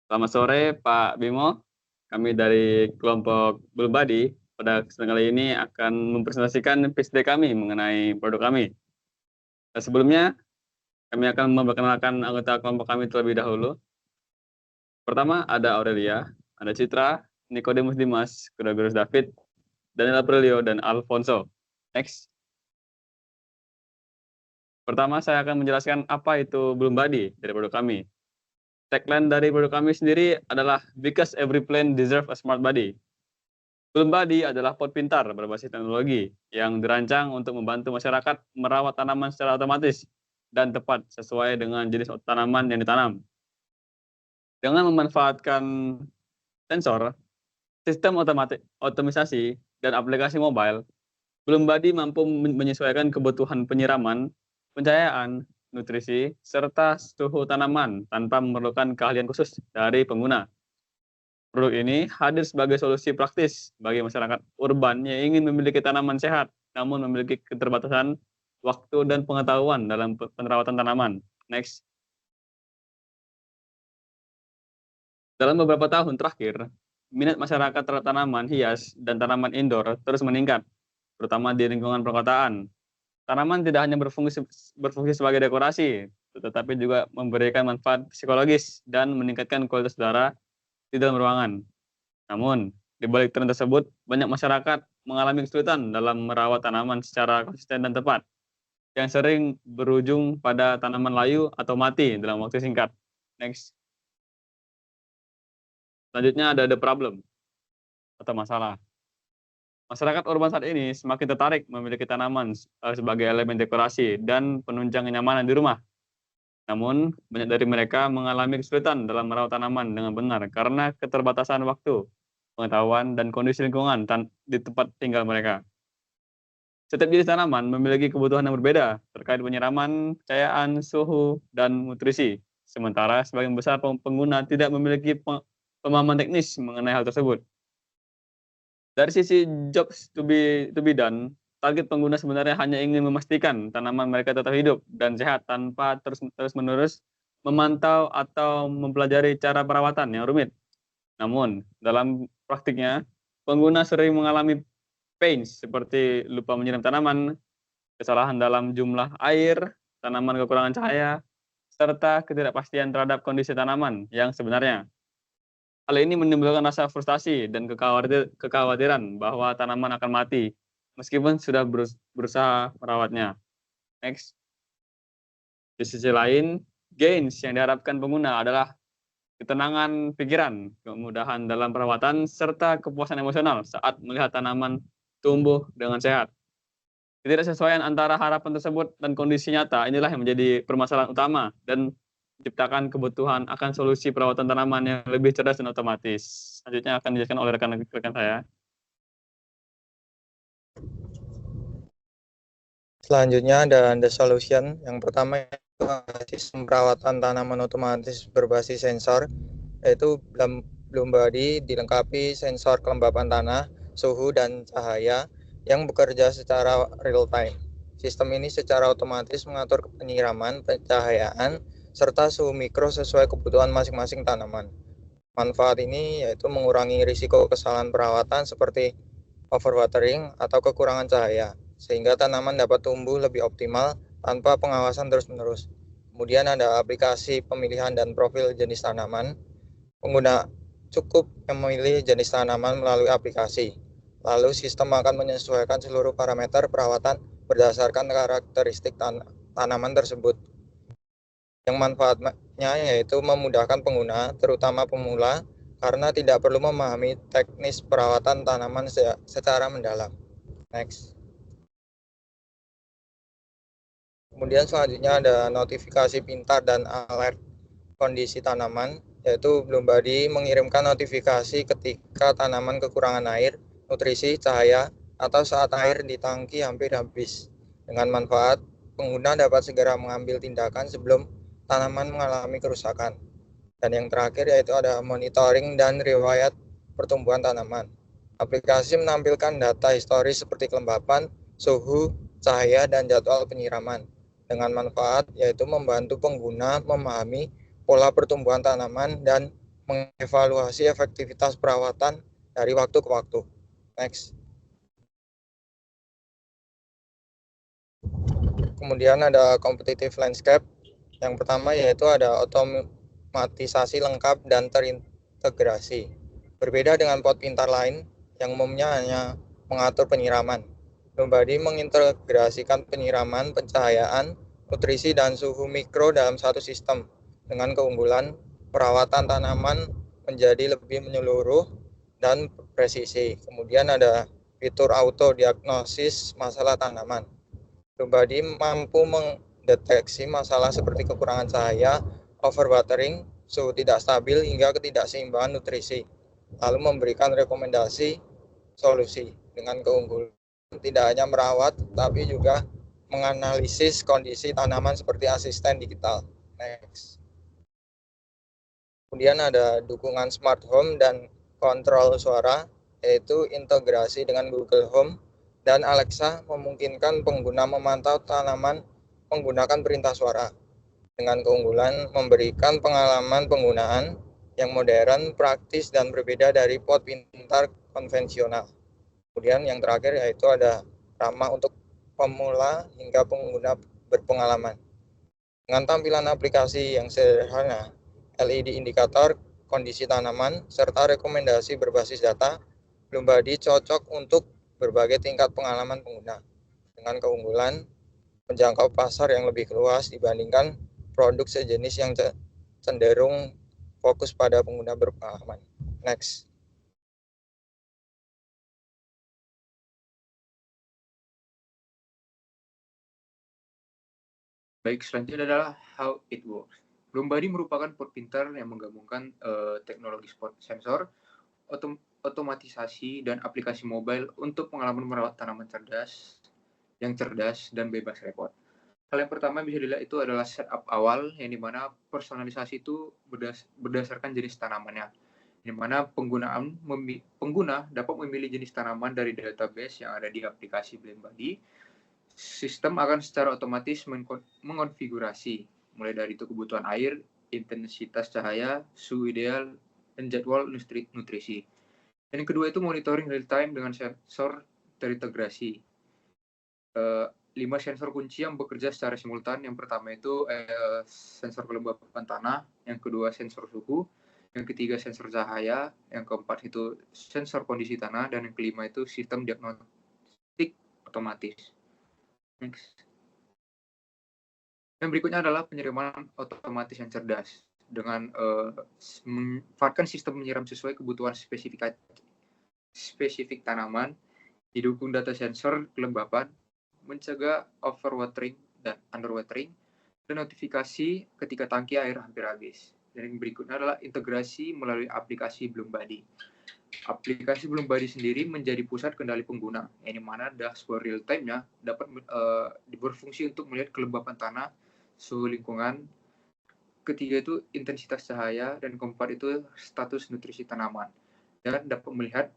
Selamat sore Pak Bimo, kami dari kelompok Bulbadi pada kesempatan kali ini akan mempresentasikan pitch deck kami mengenai produk kami. Sebelumnya, kami akan memperkenalkan anggota kelompok kami terlebih dahulu. Pertama ada Aurelia, ada Citra, Nicodemus Dimas, Gregorius David, Daniel Aprilio, dan Alfonso. Next. Pertama saya akan menjelaskan apa itu Bulbadi dari produk kami. Tagline dari produk kami sendiri adalah Because Every Plant Deserves a Smart Body. Bulbadi adalah pot pintar berbasis teknologi yang dirancang untuk membantu masyarakat merawat tanaman secara otomatis dan tepat sesuai dengan jenis tanaman yang ditanam. Dengan memanfaatkan sensor, sistem otomatisasi, dan aplikasi mobile, Bulbadi mampu menyesuaikan kebutuhan penyiraman, pencahayaan, nutrisi, serta suhu tanaman tanpa memerlukan keahlian khusus dari pengguna. Produk ini hadir sebagai solusi praktis bagi masyarakat urban yang ingin memiliki tanaman sehat, namun memiliki keterbatasan waktu dan pengetahuan dalam perawatan tanaman. Next. Dalam beberapa tahun terakhir, minat masyarakat terhadap tanaman hias dan tanaman indoor terus meningkat, terutama di lingkungan perkotaan. Tanaman tidak hanya berfungsi sebagai dekorasi, tetapi juga memberikan manfaat psikologis dan meningkatkan kualitas udara di dalam ruangan. Namun, di balik tren tersebut, banyak masyarakat mengalami kesulitan dalam merawat tanaman secara konsisten dan tepat, yang sering berujung pada tanaman layu atau mati dalam waktu singkat. Next. Selanjutnya ada the problem atau masalah. Masyarakat urban saat ini semakin tertarik memiliki tanaman sebagai elemen dekorasi dan penunjang kenyamanan di rumah. Namun, banyak dari mereka mengalami kesulitan dalam merawat tanaman dengan benar karena keterbatasan waktu, pengetahuan, dan kondisi lingkungan di tempat tinggal mereka. Setiap jenis tanaman memiliki kebutuhan yang berbeda terkait penyiraman, cahayaan, suhu, dan nutrisi. Sementara sebagian besar pengguna tidak memiliki pemahaman teknis mengenai hal tersebut. Dari sisi jobs to be done, target pengguna sebenarnya hanya ingin memastikan tanaman mereka tetap hidup dan sehat tanpa terus-menerus memantau atau mempelajari cara perawatan yang rumit. Namun, dalam praktiknya, pengguna sering mengalami pains seperti lupa menyiram tanaman, kesalahan dalam jumlah air, tanaman kekurangan cahaya, serta ketidakpastian terhadap kondisi tanaman yang sebenarnya. Hal ini menimbulkan rasa frustasi dan kekhawatiran bahwa tanaman akan mati meskipun sudah berusaha merawatnya. Next. Di sisi lain, gains yang diharapkan pengguna adalah ketenangan pikiran, kemudahan dalam perawatan, serta kepuasan emosional saat melihat tanaman tumbuh dengan sehat. Ketidaksesuaian antara harapan tersebut dan kondisi nyata inilah yang menjadi permasalahan utama dan menciptakan kebutuhan akan solusi perawatan tanaman yang lebih cerdas dan otomatis. Selanjutnya akan dijelaskan oleh rekan-rekan saya. Selanjutnya ada the solution. Yang pertama sistem perawatan tanaman otomatis berbasis sensor, yaitu Bulbadi dilengkapi sensor kelembapan tanah, suhu, dan cahaya yang bekerja secara real time. Sistem ini secara otomatis mengatur penyiraman, pencahayaan, serta suhu mikro sesuai kebutuhan masing-masing tanaman. Manfaat ini yaitu mengurangi risiko kesalahan perawatan seperti overwatering atau kekurangan cahaya, sehingga tanaman dapat tumbuh lebih optimal tanpa pengawasan terus-menerus. Kemudian ada aplikasi pemilihan dan profil jenis tanaman. Pengguna cukup memilih jenis tanaman melalui aplikasi. Lalu sistem akan menyesuaikan seluruh parameter perawatan berdasarkan karakteristik tanaman tersebut. Yang manfaatnya yaitu memudahkan pengguna, terutama pemula, karena tidak perlu memahami teknis perawatan tanaman secara mendalam. Next. Kemudian selanjutnya ada notifikasi pintar dan alert kondisi tanaman, yaitu Bulbadi mengirimkan notifikasi ketika tanaman kekurangan air, nutrisi, cahaya, atau saat air di tangki hampir habis. Dengan manfaat, pengguna dapat segera mengambil tindakan sebelum tanaman mengalami kerusakan. Dan yang terakhir yaitu ada monitoring dan riwayat pertumbuhan tanaman. Aplikasi menampilkan data historis seperti kelembapan, suhu, cahaya, dan jadwal penyiraman. Dengan manfaat yaitu membantu pengguna memahami pola pertumbuhan tanaman dan mengevaluasi efektivitas perawatan dari waktu ke waktu. Next. Kemudian ada competitive landscape. Yang pertama yaitu ada otomatisasi lengkap dan terintegrasi. Berbeda dengan pot pintar lain yang umumnya hanya mengatur penyiraman. Lombadi mengintegrasikan penyiraman, pencahayaan, nutrisi, dan suhu mikro dalam satu sistem dengan keunggulan perawatan tanaman menjadi lebih menyeluruh dan presisi. Kemudian ada fitur auto diagnosis masalah tanaman. Lombadi mampu mendeteksi masalah seperti kekurangan cahaya, overwatering, suhu tidak stabil, hingga ketidakseimbangan nutrisi, lalu memberikan rekomendasi solusi dengan keunggulan tidak hanya merawat, tapi juga menganalisis kondisi tanaman seperti asisten digital. Next. Kemudian ada dukungan smart home dan kontrol suara, yaitu integrasi dengan Google Home dan Alexa memungkinkan pengguna memantau tanaman menggunakan perintah suara dengan keunggulan memberikan pengalaman penggunaan yang modern, praktis, dan berbeda dari pot pintar konvensional. Kemudian yang terakhir yaitu ada ramah untuk pemula hingga pengguna berpengalaman. Dengan tampilan aplikasi yang sederhana, LED indikator kondisi tanaman, serta rekomendasi berbasis data, Lombadi cocok untuk berbagai tingkat pengalaman pengguna dengan keunggulan menjangkau pasar yang lebih luas dibandingkan produk sejenis yang cenderung fokus pada pengguna berpengalaman. Next. Baik, selanjutnya adalah how it works. Lombadi merupakan pot pintar yang menggabungkan teknologi spot sensor, otomatisasi, dan aplikasi mobile untuk pengalaman merawat tanaman yang cerdas dan bebas repot. Hal yang pertama bisa dilihat itu adalah setup awal, yang dimana personalisasi itu berdasarkan jenis tanamannya, di mana pengguna dapat memilih jenis tanaman dari database yang ada di aplikasi Lombadi. Sistem akan secara otomatis mengonfigurasi, mulai dari itu kebutuhan air, intensitas cahaya, suhu ideal, dan jadwal nutrisi. Dan yang kedua itu monitoring real time dengan sensor terintegrasi. 5 sensor kunci yang bekerja secara simultan. Yang pertama itu sensor kelembapan tanah, yang kedua sensor suhu, yang ketiga sensor cahaya, yang keempat itu sensor kondisi tanah, dan yang kelima itu sistem diagnostik otomatis. Next. Yang berikutnya adalah penyiraman otomatis yang cerdas dengan memanfaatkan sistem menyiram sesuai kebutuhan spesifik tanaman, didukung data sensor kelembapan, mencegah overwatering dan underwatering, dan notifikasi ketika tangki air hampir habis. Dan yang berikutnya adalah integrasi melalui aplikasi Lombadi. Aplikasi Lombadi sendiri menjadi pusat kendali pengguna, yang dimana dashboard real time-nya dapat berfungsi untuk melihat kelembapan tanah, suhu lingkungan, ketiga itu intensitas cahaya, dan keempat itu status nutrisi tanaman, dan dapat melihat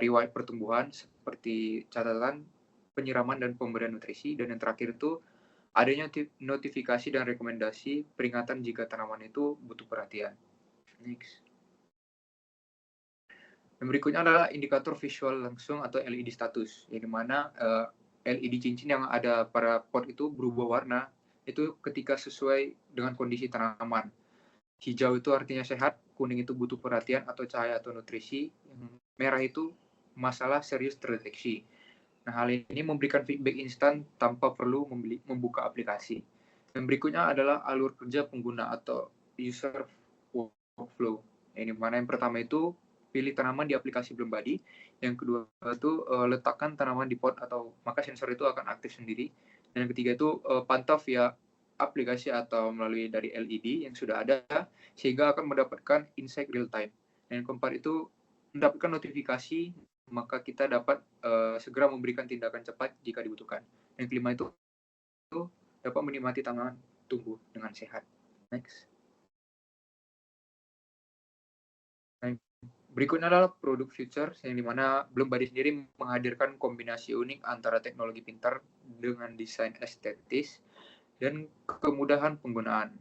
riwayat pertumbuhan seperti catatan penyiraman dan pemberian nutrisi, dan yang terakhir itu adanya notifikasi dan rekomendasi peringatan jika tanaman itu butuh perhatian. Next. Yang berikutnya adalah indikator visual langsung atau LED status, yang dimana LED cincin yang ada pada pot itu berubah warna itu ketika sesuai dengan kondisi tanaman. Hijau itu artinya sehat, kuning itu butuh perhatian atau cahaya atau nutrisi, yang merah itu masalah serius terdeteksi. Nah, hal ini memberikan feedback instan tanpa perlu membuka aplikasi. Yang berikutnya adalah alur kerja pengguna atau user workflow, yang dimana yang pertama itu pilih tanaman di aplikasi Lombadi, yang kedua itu letakkan tanaman di pot atau maka sensor itu akan aktif sendiri, dan yang ketiga itu pantau via aplikasi atau melalui dari LED yang sudah ada sehingga akan mendapatkan insight real time. Dan yang keempat itu mendapatkan notifikasi, maka kita dapat segera memberikan tindakan cepat jika dibutuhkan. Yang kelima itu dapat menikmati tanaman tumbuh dengan sehat. Next. Berikutnya adalah produk features, yang dimana Lombadi sendiri menghadirkan kombinasi unik antara teknologi pintar dengan desain estetis dan kemudahan penggunaan.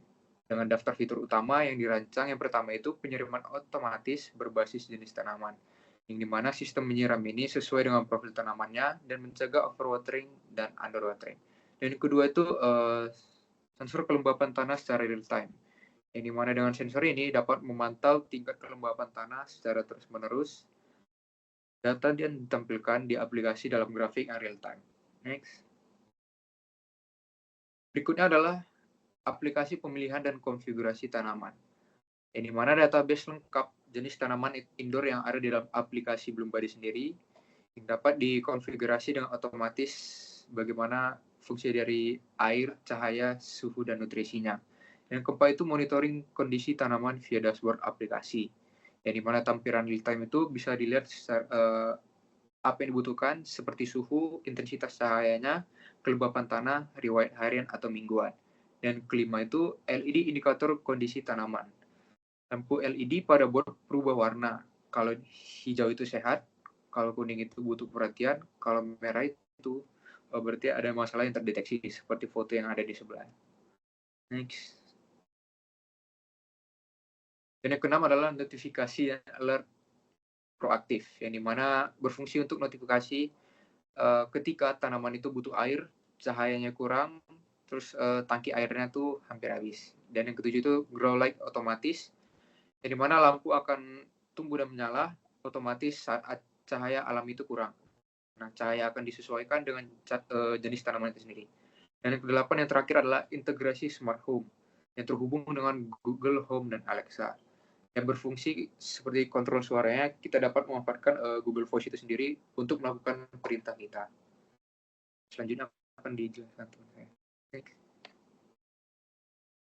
dengan daftar fitur utama yang dirancang. Yang pertama itu penyiraman otomatis berbasis jenis tanaman, yang dimana sistem menyiram ini sesuai dengan profil tanamannya dan mencegah overwatering dan underwatering. Dan yang kedua itu sensor kelembapan tanah secara real time, yang dimana dengan sensor ini dapat memantau tingkat kelembapan tanah secara terus-menerus. Data yang ditampilkan di aplikasi dalam grafik yang real time. Next. Berikutnya adalah aplikasi pemilihan dan konfigurasi tanaman, yang dimana database lengkap jenis tanaman indoor yang ada di dalam aplikasi Bloombuddy sendiri, yang dapat dikonfigurasi dengan otomatis bagaimana fungsi dari air, cahaya, suhu, dan nutrisinya. Yang keempat itu monitoring kondisi tanaman via dashboard aplikasi, yang dimana tampilan real time itu bisa dilihat apa yang dibutuhkan seperti suhu, intensitas cahayanya, kelembapan tanah, riwayat harian atau mingguan. Dan kelima itu LED indikator kondisi tanaman. Lampu LED pada board berubah warna. Kalau hijau itu sehat, kalau kuning itu butuh perhatian, kalau merah itu berarti ada masalah yang terdeteksi seperti foto yang ada di sebelah. Next. Dan yang keenam adalah notifikasi dan alert proaktif, yang dimana berfungsi untuk notifikasi ketika tanaman itu butuh air, cahayanya kurang, terus tangki airnya tuh hampir habis. Dan yang ketujuh itu grow light otomatis, yang dimana lampu akan tumbuh dan menyala otomatis saat cahaya alam itu kurang. Nah, cahaya akan disesuaikan dengan jenis tanaman itu sendiri. Dan yang kedelapan yang terakhir adalah integrasi smart home, yang terhubung dengan Google Home dan Alexa, yang berfungsi seperti kontrol suaranya. Kita dapat memanfaatkan Google Voice itu sendiri untuk melakukan perintah kita. Selanjutnya akan dijelaskan teman saya.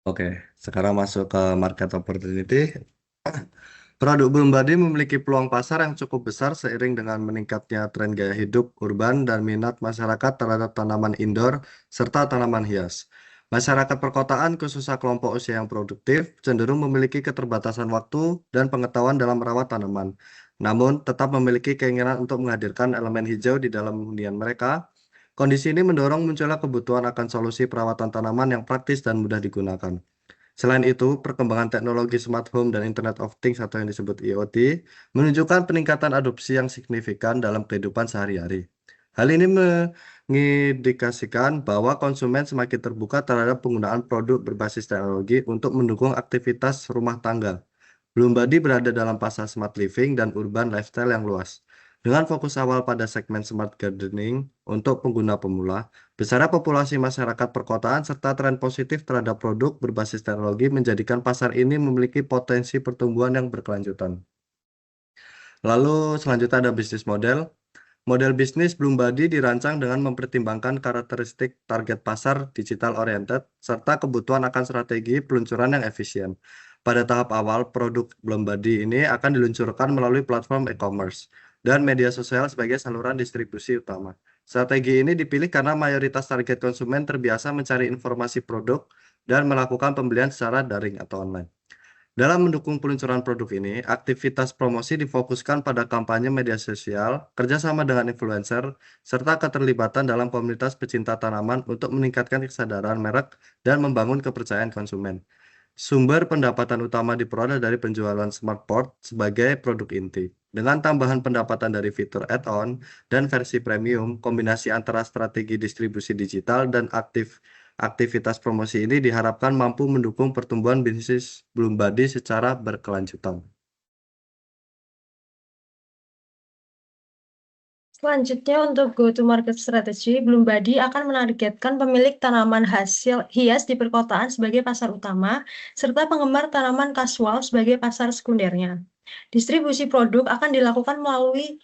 Oke, sekarang masuk ke market opportunity. Produk Bloombuddy memiliki peluang pasar yang cukup besar seiring dengan meningkatnya tren gaya hidup urban dan minat masyarakat terhadap tanaman indoor serta tanaman hias. Masyarakat perkotaan, khususnya kelompok usia yang produktif, cenderung memiliki keterbatasan waktu dan pengetahuan dalam merawat tanaman. Namun, tetap memiliki keinginan untuk menghadirkan elemen hijau di dalam hunian mereka. Kondisi ini mendorong munculnya kebutuhan akan solusi perawatan tanaman yang praktis dan mudah digunakan. Selain itu, perkembangan teknologi smart home dan Internet of Things atau yang disebut IoT menunjukkan peningkatan adopsi yang signifikan dalam kehidupan sehari-hari. Hal ini mengindikasikan bahwa konsumen semakin terbuka terhadap penggunaan produk berbasis teknologi untuk mendukung aktivitas rumah tangga. Bloombuddy berada dalam pasar smart living dan urban lifestyle yang luas. Dengan fokus awal pada segmen smart gardening untuk pengguna pemula, besarnya populasi masyarakat perkotaan serta tren positif terhadap produk berbasis teknologi menjadikan pasar ini memiliki potensi pertumbuhan yang berkelanjutan. Lalu selanjutnya ada bisnis model. Model bisnis Bloombuddy dirancang dengan mempertimbangkan karakteristik target pasar digital oriented serta kebutuhan akan strategi peluncuran yang efisien. Pada tahap awal, produk Bloombuddy ini akan diluncurkan melalui platform e-commerce dan media sosial sebagai saluran distribusi utama. Strategi ini dipilih karena mayoritas target konsumen terbiasa mencari informasi produk dan melakukan pembelian secara daring atau online. Dalam mendukung peluncuran produk ini, aktivitas promosi difokuskan pada kampanye media sosial, kerjasama dengan influencer, serta keterlibatan dalam komunitas pecinta tanaman untuk meningkatkan kesadaran merek dan membangun kepercayaan konsumen. Sumber pendapatan utama diperoleh dari penjualan SmartPort sebagai produk inti. Dengan tambahan pendapatan dari fitur add-on dan versi premium, kombinasi antara strategi distribusi digital dan aktivitas promosi ini diharapkan mampu mendukung pertumbuhan bisnis Bloombuddy secara berkelanjutan. Selanjutnya untuk go-to-market strategy, Bloombuddy akan menargetkan pemilik tanaman hasil hias di perkotaan sebagai pasar utama, serta penggemar tanaman kasual sebagai pasar sekundernya. Distribusi produk akan dilakukan melalui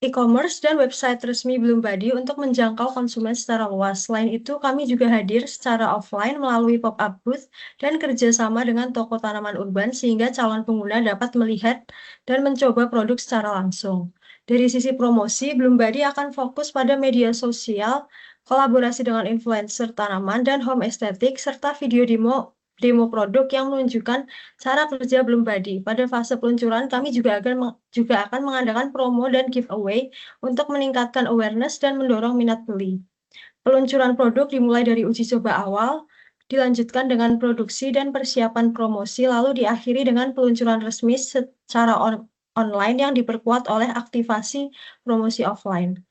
e-commerce dan website resmi Bloombuddy untuk menjangkau konsumen secara luas. Selain itu, kami juga hadir secara offline melalui pop-up booth dan kerjasama dengan toko tanaman urban sehingga calon pengguna dapat melihat dan mencoba produk secara langsung. Dari sisi promosi, Bloombuddy akan fokus pada media sosial, kolaborasi dengan influencer tanaman dan home aesthetic, serta video demo produk yang menunjukkan cara kerja Bloombuddy. Pada fase peluncuran, kami juga akan mengadakan promo dan giveaway untuk meningkatkan awareness dan mendorong minat beli. Peluncuran produk dimulai dari uji coba awal dilanjutkan dengan produksi dan persiapan promosi, lalu diakhiri dengan peluncuran resmi secara online yang diperkuat oleh aktivasi promosi offline.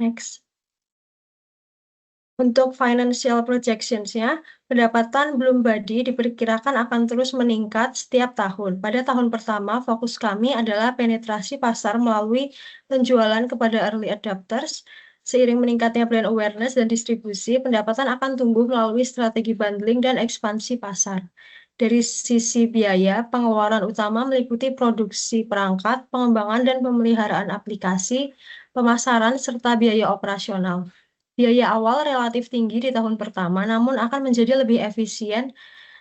Next. Untuk financial projections-nya, pendapatan belum badi diperkirakan akan terus meningkat setiap tahun. Pada tahun pertama, fokus kami adalah penetrasi pasar melalui penjualan kepada early adopters. Seiring meningkatnya brand awareness dan distribusi, pendapatan akan tumbuh melalui strategi bundling dan ekspansi pasar. Dari sisi biaya, pengeluaran utama meliputi produksi perangkat, pengembangan dan pemeliharaan aplikasi, pemasaran, serta biaya operasional. Biaya awal relatif tinggi di tahun pertama, namun akan menjadi lebih efisien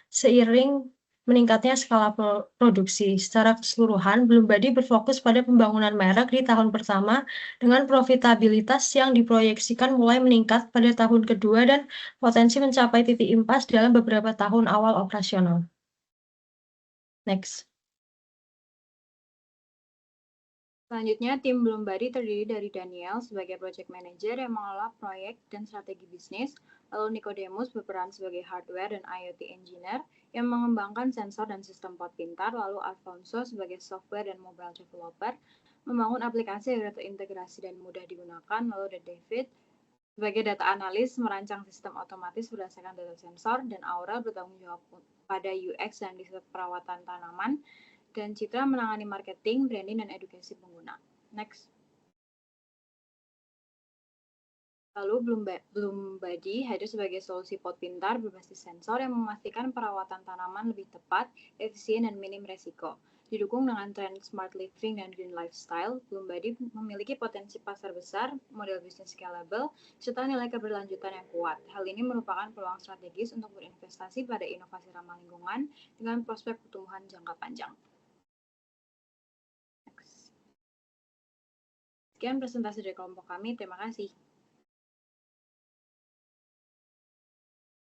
seiring meningkatnya skala produksi. Secara keseluruhan, Belum Badi berfokus pada pembangunan merek di tahun pertama dengan profitabilitas yang diproyeksikan mulai meningkat pada tahun kedua dan potensi mencapai titik impas dalam beberapa tahun awal operasional. Next. Selanjutnya, tim Belum Badi terdiri dari Daniel sebagai project manager yang mengelola proyek dan strategi bisnis, lalu Nicodemus berperan sebagai hardware dan IoT engineer yang mengembangkan sensor dan sistem pot pintar, lalu Alfonso sebagai software dan mobile developer, membangun aplikasi agar terintegrasi dan mudah digunakan, lalu David sebagai data analis merancang sistem otomatis berdasarkan data sensor, dan Aura bertanggung jawab pada UX dan riset perawatan tanaman, dan Citra menangani marketing, branding, dan edukasi pengguna. Next. Lalu Belum Badi hadir sebagai solusi pot pintar berbasis sensor yang memastikan perawatan tanaman lebih tepat, efisien, dan minim resiko. Didukung dengan tren smart living dan green lifestyle, Belum Badi memiliki potensi pasar besar, model bisnis scalable, serta nilai keberlanjutan yang kuat. Hal ini merupakan peluang strategis untuk berinvestasi pada inovasi ramah lingkungan dengan prospek pertumbuhan jangka panjang. Sekian presentasi dari kelompok kami, terima kasih.